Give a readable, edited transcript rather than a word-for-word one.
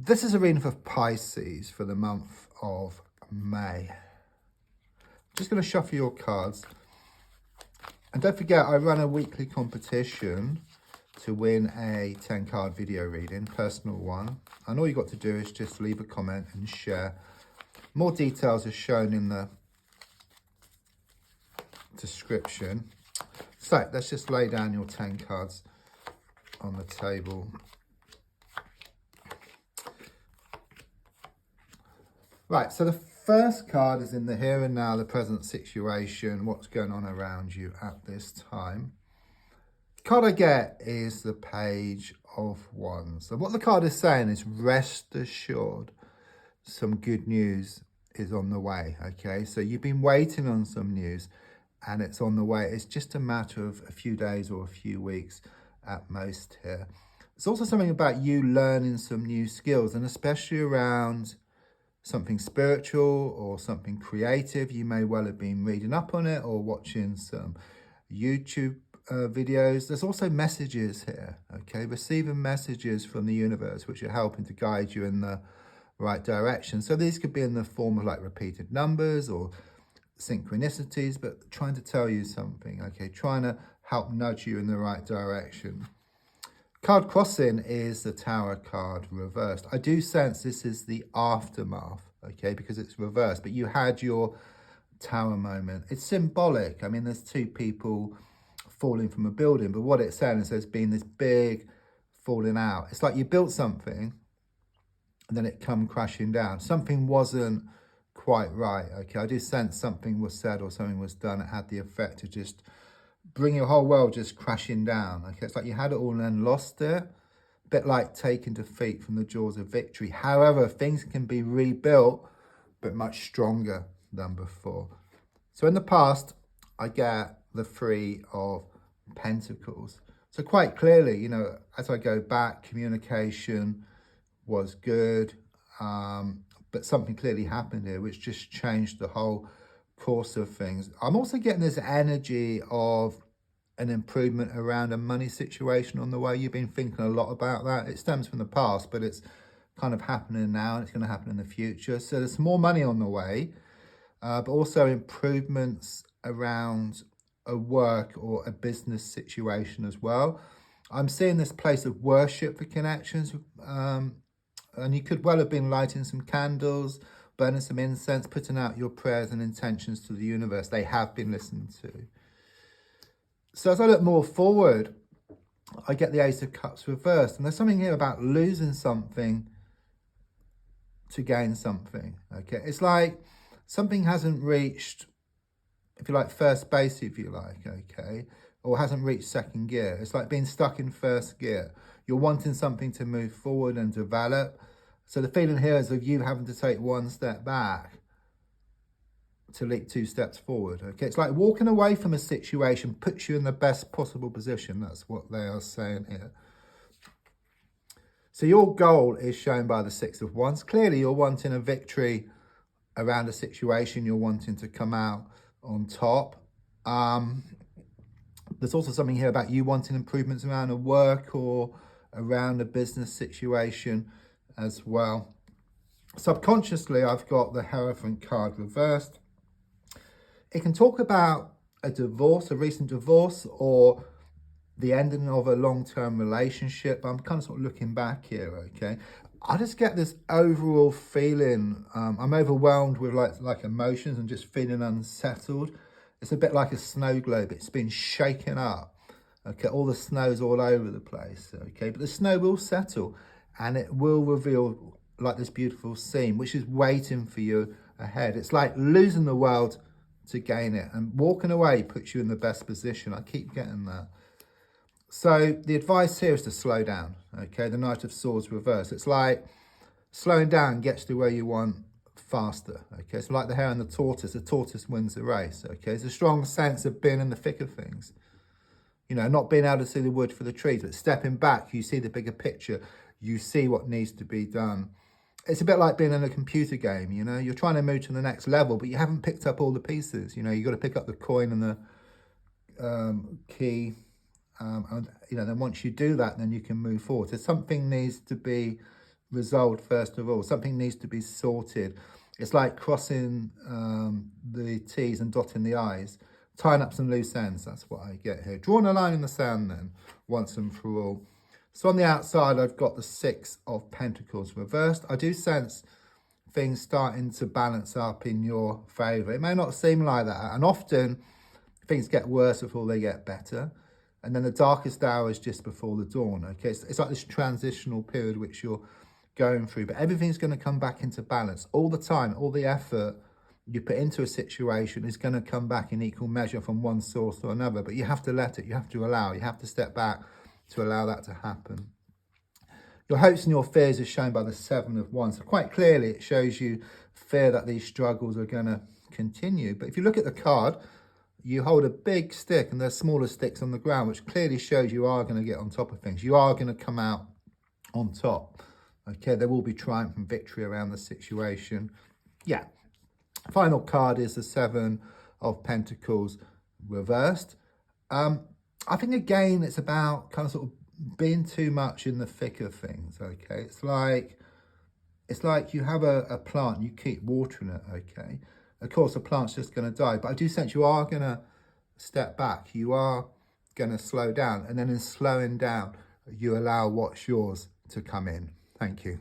This is a reading for Pisces for the month of May. Just going to shuffle your cards. And don't forget, I run a weekly competition to win a 10-card video reading, personal one. And all you've got to do is just leave a comment and share. More details are shown in the description. So let's just lay down your 10 cards on the table. Right, so the first card is in the here and now, the present situation, what's going on around you at this time. The card I get is the Page of Wands. So what the card is saying is rest assured, some good news is on the way, okay? So you've been waiting on some news and it's on the way. It's just a matter of a few days or a few weeks at most here. It's also something about you learning some new skills, and especially around something spiritual or something creative. You may well have been reading up on it or watching some YouTube videos. There's also messages here, okay? Receiving messages from the universe which are helping to guide you in the right direction. So these could be in the form of like repeated numbers or synchronicities, but trying to tell you something, okay? Trying to help nudge you in the right direction. Card crossing is the Tower card reversed. I do sense this is the aftermath, okay, because it's reversed, but you had your Tower moment. It's symbolic. I mean, there's two people falling from a building, but what it's saying is there's been this big falling out. It's like you built something and then it come crashing down. Something wasn't quite right, okay? I do sense something was said or something was done. It had the effect to just bring your whole world just crashing down, okay? It's like you had it all and then lost it. A bit like taking defeat from the jaws of victory. However, things can be rebuilt, but much stronger than before. So in the past, I get the Three of Pentacles. So quite clearly, you know, as I go back, communication was good, but something clearly happened here which just changed the whole course of things. I'm also getting this energy of an improvement around a money situation on the way. You've been thinking a lot about that. It stems from the past, but it's kind of happening now and it's going to happen in the future. So there's more money on the way, but also improvements around a work or a business situation as well. I'm seeing this place of worship for connections, and you could well have been lighting some candles, burning some incense, putting out your prayers and intentions to the universe. They have been listened to. So as I look more forward, I get the Ace of Cups reversed. And there's something here about losing something to gain something, okay? It's like something hasn't reached, if you like, first base, if you like, okay? Or hasn't reached second gear. It's like being stuck in first gear. You're wanting something to move forward and develop. So the feeling here is of you having to take one step back to leap two steps forward, okay? It's like walking away from a situation puts you in the best possible position. That's what they are saying here. So your goal is shown by the Six of Wands. Clearly, you're wanting a victory around a situation. You're wanting to come out on top. There's also something here about you wanting improvements around a work or around a business situation as well. Subconsciously, I've got the Hierophant card reversed. It can talk about a divorce, a recent divorce, or the ending of a long-term relationship. I'm kind of sort of looking back here, okay? I just get this overall feeling. I'm overwhelmed with like emotions and just feeling unsettled. It's a bit like a snow globe. It's been shaken up. Okay, all the snow's all over the place. Okay, but the snow will settle and it will reveal like this beautiful scene, which is waiting for you ahead. It's like losing the world to gain it, and walking away puts you in the best position. I keep getting that. So the advice here is to slow down. Okay, the Knight of Swords reverse. It's like slowing down gets to where you want faster. Okay, so like the hare and the tortoise wins the race. Okay, it's a strong sense of being in the thick of things. You know, not being able to see the wood for the trees, but stepping back, you see the bigger picture. You see what needs to be done. It's a bit like being in a computer game, you know. You're trying to move to the next level, but you haven't picked up all the pieces. You know, you've got to pick up the coin and the key. And, you know, then once you do that, then you can move forward. So something needs to be resolved first of all. Something needs to be sorted. It's like crossing the T's and dotting the I's, tying up some loose ends. That's what I get here. Drawing a line in the sand then, once and for all. So on the outside, I've got the Six of Pentacles reversed. I do sense things starting to balance up in your favour. It may not seem like that. And often things get worse before they get better. And then the darkest hour is just before the dawn. Okay, it's like this transitional period which you're going through. But everything's going to come back into balance. All the time, all the effort you put into a situation is going to come back in equal measure from one source or another. But you have to let it. You have to allow. You have to step back to allow that to happen. Your hopes and your fears are shown by the Seven of Wands. So quite clearly, it shows you fear that these struggles are going to continue. But if you look at the card, you hold a big stick and there's smaller sticks on the ground, which clearly shows you are going to get on top of things. You are going to come out on top. Okay, there will be triumph and victory around the situation. Yeah. Final card is the Seven of Pentacles reversed. I think, again, it's about kind of sort of being too much in the thick of things, okay? It's like you have a plant, you keep watering it, okay? Of course, the plant's just going to die, but I do sense you are going to step back. You are going to slow down, and then in slowing down, you allow what's yours to come in. Thank you.